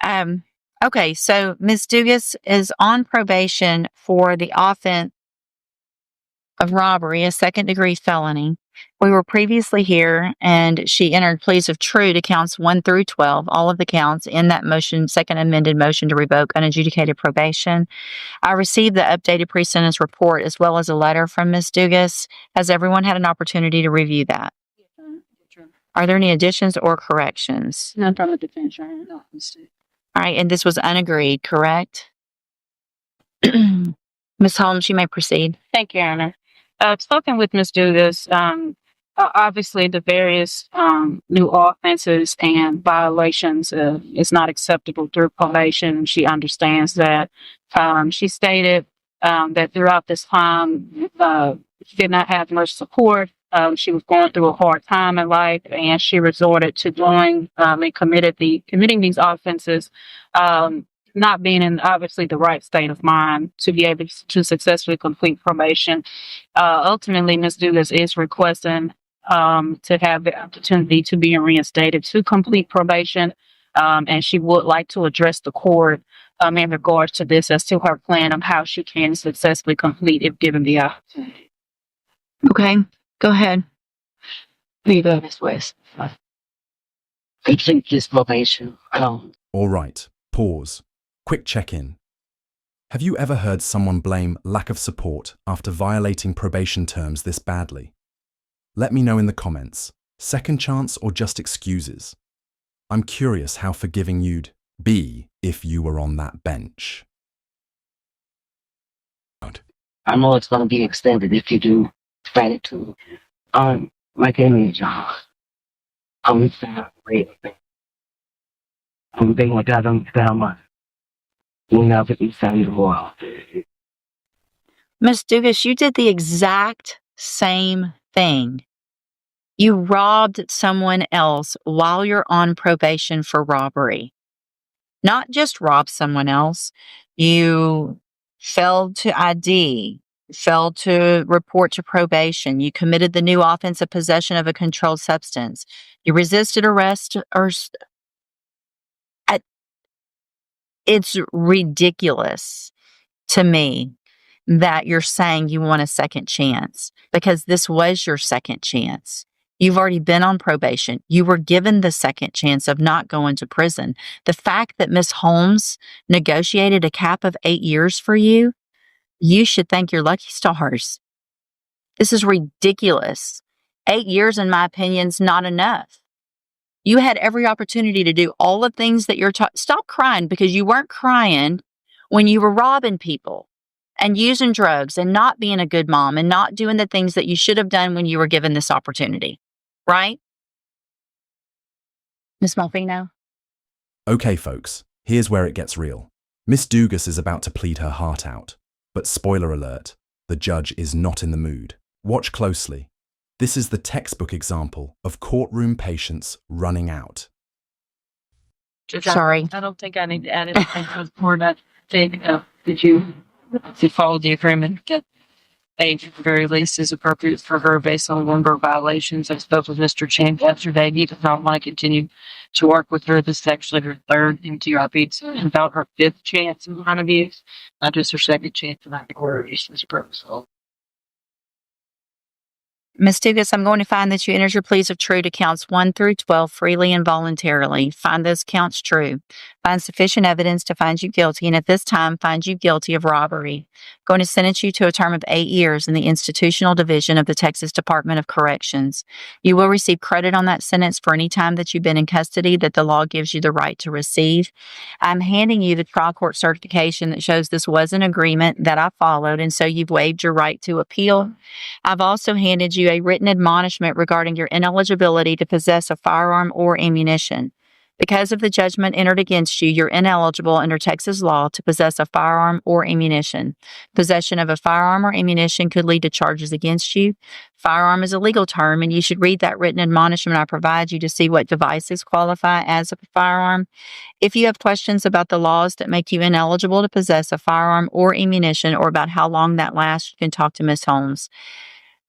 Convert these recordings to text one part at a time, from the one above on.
Um, okay, so Ms. Dugas is on probation for the offense of robbery, a second-degree felony. We were previously here, and she entered pleas of true to counts 1 through 12, all of the counts in that motion, second amended motion to revoke unadjudicated probation. I received the updated pre-sentence report as well as a letter from Ms. Dugas. Has everyone had an opportunity to review that? Are there any additions or corrections? None from the defense, Your Honor. No, All right, and this was unagreed, correct? Ms. Holmes, you may proceed. Thank you, Your Honor. I've spoken with Ms. Dugas. Obviously, the various new offenses and violations is not acceptable through probation. She understands that. She stated that throughout this time, she did not have much support. She was going through a hard time in life, and she resorted to doing and committing these offenses, not being in obviously the right state of mind to be able to successfully complete probation. Ultimately, Ms. Dugas is requesting to have the opportunity to be reinstated to complete probation, and she would like to address the court in regards to this as to her plan on how she can successfully complete if given the opportunity. Okay, go ahead. Ms. West. Complete this probation. All right, pause. Quick check-in. Have you ever heard someone blame lack of support after violating probation terms this badly? Let me know in the comments. Second chance or just excuses? I'm curious how forgiving you'd be if you were on that bench. I know it's going to be extended if you do gratitude. Like any job, I'm great. I'm being like I don't tell my. You know, but you sound the world. Ms. Dugas, you did the exact same thing. You robbed someone else while you're on probation for robbery. Not just rob someone else, you failed to ID, failed to report to probation, you committed the new offense of possession of a controlled substance, you resisted arrest, it's ridiculous to me that you're saying you want a second chance, because this was your second chance. You've already been on probation. You were given the second chance of not going to prison. The fact that Ms. Holmes negotiated a cap of 8 years for you, you should thank your lucky stars. This is ridiculous. 8 years, in my opinion, is not enough. You had every opportunity to do all the things that you're stop crying, because you weren't crying when you were robbing people and using drugs and not being a good mom and not doing the things that you should have done when you were given this opportunity. Right? Ms. Malfino? Okay, folks, here's where it gets real. Miss Dugas is about to plead her heart out. But spoiler alert, the judge is not in the mood. Watch closely. This is the textbook example of courtroom patience running out. Sorry. I don't think I need to add anything more than that. Did you follow the agreement? Age at the very least is appropriate for her based on the number of violations. I spoke with Mr. Chen yesterday. He does not want to continue to work with her. This is actually her third MTRP. It's about her fifth chance in line of use, not just her second chance in line of use. Ms. Dugas, I'm going to find that you entered your pleas of true to counts 1 through 12 freely and voluntarily. Find those counts true. Find sufficient evidence to find you guilty, and at this time, find you guilty of robbery. Going to sentence you to a term of 8 years in the Institutional Division of the Texas Department of Corrections. You will receive credit on that sentence for any time that you've been in custody that the law gives you the right to receive. I'm handing you the trial court certification that shows this was an agreement that I followed, and so you've waived your right to appeal. I've also handed you a written admonishment regarding your ineligibility to possess a firearm or ammunition. Because of the judgment entered against you, you're ineligible under Texas law to possess a firearm or ammunition. Possession of a firearm or ammunition could lead to charges against you. Firearm is a legal term, and you should read that written admonishment I provide you to see what devices qualify as a firearm. If you have questions about the laws that make you ineligible to possess a firearm or ammunition, or about how long that lasts, you can talk to Ms. Holmes.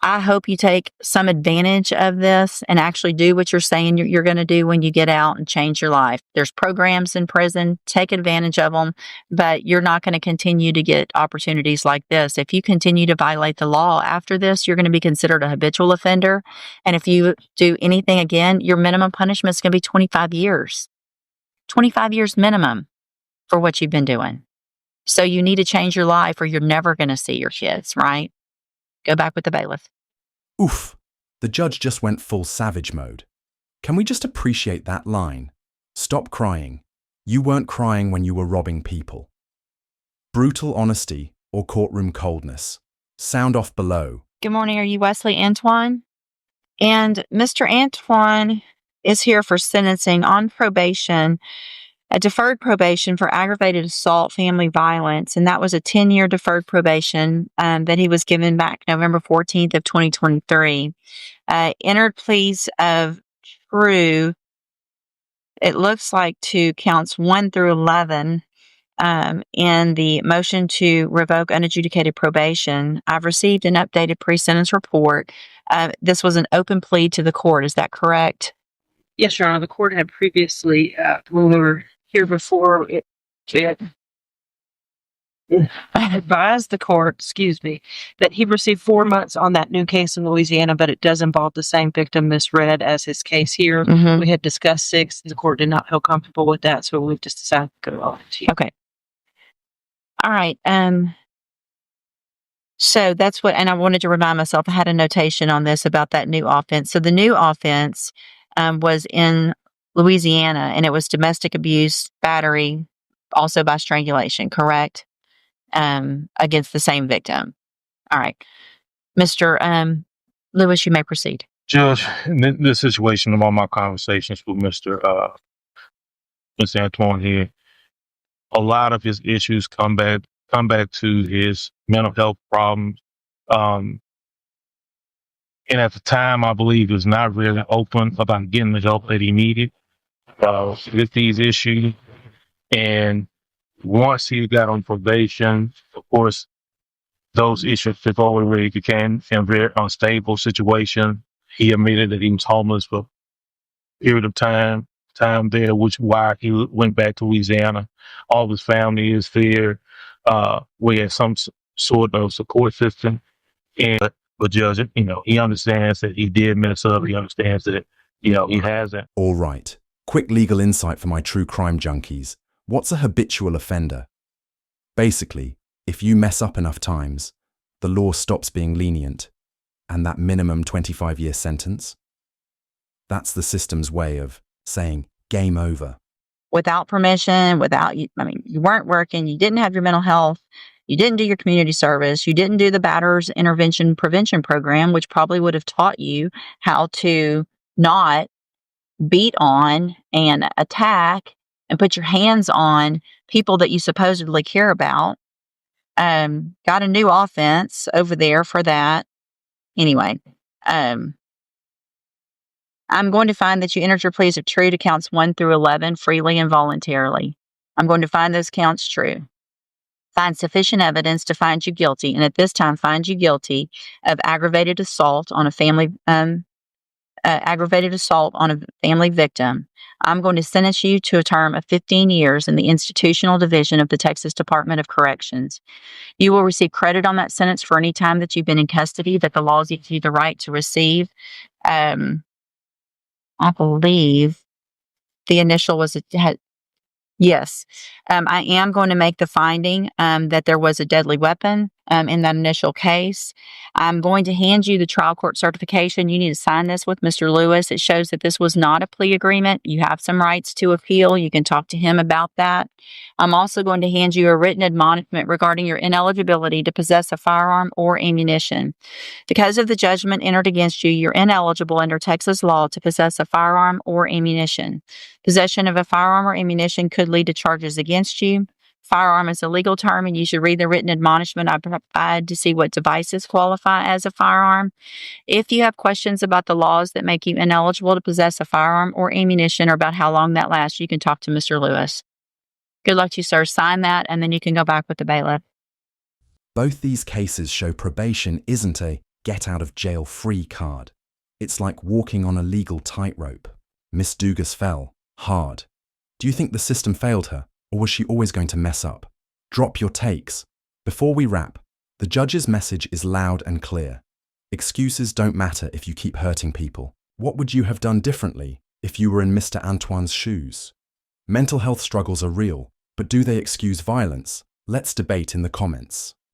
I hope you take some advantage of this and actually do what you're saying you're going to do when you get out and change your life. There's programs in prison, take advantage of them, but you're not going to continue to get opportunities like this. If you continue to violate the law after this, you're going to be considered a habitual offender. And if you do anything again, your minimum punishment is going to be 25 years. 25 years minimum for what you've been doing. So you need to change your life or you're never going to see your kids, right? Go back with the bailiff. Oof, the judge just went full savage mode. Can we just appreciate that line? Stop crying. You weren't crying when you were robbing people. Brutal honesty or courtroom coldness. Sound off below. Good morning. Are you Wesley Antoine? And Mr. Antoine is here for sentencing on probation, a deferred probation for aggravated assault, family violence. And that was a 10-year deferred probation that he was given back November 14th of 2023. Entered pleas of true, it looks like, to counts 1 through 11 in the motion to revoke unadjudicated probation. I've received an updated pre-sentence report. This was an open plea to the court. Is that correct? Yes, Your Honor. The court had previously, when we were here before, it advised the court, that he received 4 months on that new case in Louisiana, but it does involve the same victim, Miss Red, as his case here. Mhm. We had discussed 6. The court did not feel comfortable with that, so we've just decided to go on to you. Okay. All right. So that's what, and I wanted to remind myself, I had a notation on this about that new offense. So the new offense was in Louisiana, and it was domestic abuse, battery, also by strangulation, correct? Against the same victim. All right. Mr. Lewis, you may proceed. Judge, in this situation, of all my conversations with Mr. Antoine here, a lot of his issues come back to his mental health problems. And at the time, I believe he was not really open about getting the help that he needed with these issues. And once he got on probation, of course, those issues have already became a very unstable situation. He admitted that he was homeless for a period of time there, which why he went back to Louisiana. All of his family is there. We have some sort of support system. But Judge, he understands that he did mess up. He understands that, he hasn't. All right. Quick legal insight for my true crime junkies. What's a habitual offender? Basically, if you mess up enough times, the law stops being lenient, and that minimum 25-year sentence, that's the system's way of saying game over. Without permission, you weren't working, you didn't have your mental health, you didn't do your community service, you didn't do the batterers intervention prevention program, which probably would have taught you how to not beat on and attack and put your hands on people that you supposedly care about. Got a new offense over there for that. Anyway, I'm going to find that you entered your pleas of true to counts 1 through 11 freely and voluntarily. I'm going to find those counts true. Find sufficient evidence to find you guilty, and at this time find you guilty of aggravated assault on a family victim. I'm going to sentence you to a term of 15 years in the institutional division of the Texas Department of Corrections. You will receive credit on that sentence for any time that you've been in custody that the laws give you the right to receive. I believe the initial was yes. I am going to make the finding that there was a deadly weapon in that initial case. I'm going to hand you the trial court certification. You need to sign this with Mr. Lewis. It shows that this was not a plea agreement. You have some rights to appeal. You can talk to him about that. I'm also going to hand you a written admonishment regarding your ineligibility to possess a firearm or ammunition. Because of the judgment entered against you, you're ineligible under Texas law to possess a firearm or ammunition. Possession of a firearm or ammunition could lead to charges against you. Firearm is a legal term, and you should read the written admonishment I provide to see what devices qualify as a firearm. If you have questions about the laws that make you ineligible to possess a firearm or ammunition or about how long that lasts, you can talk to Mr. Lewis. Good luck to you, sir. Sign that, and then you can go back with the bailiff. Both these cases show probation isn't a get out of jail free card. It's like walking on a legal tightrope. Miss Dugas fell hard. Do you think the system failed her, or was she always going to mess up? Drop your takes. Before we wrap, the judge's message is loud and clear. Excuses don't matter if you keep hurting people. What would you have done differently if you were in Mr. Antoine's shoes? Mental health struggles are real, but do they excuse violence? Let's debate in the comments.